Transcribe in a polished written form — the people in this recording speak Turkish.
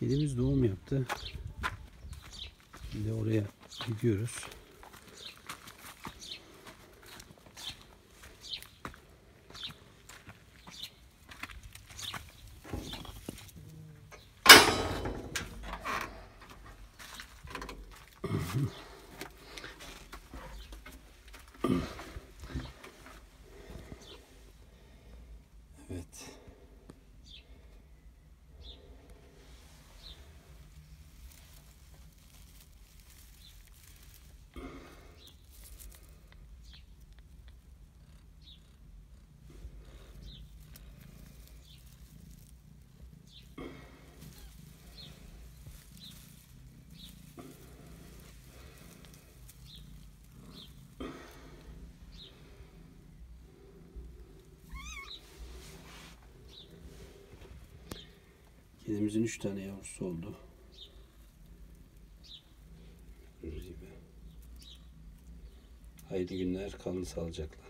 Kedimiz doğum yaptı. Şimdi oraya gidiyoruz. Evet. Kedimizin 3 tane yavrusu oldu. Gördüğünüz gibi. Hayırlı günler, kalın sağlıcakla.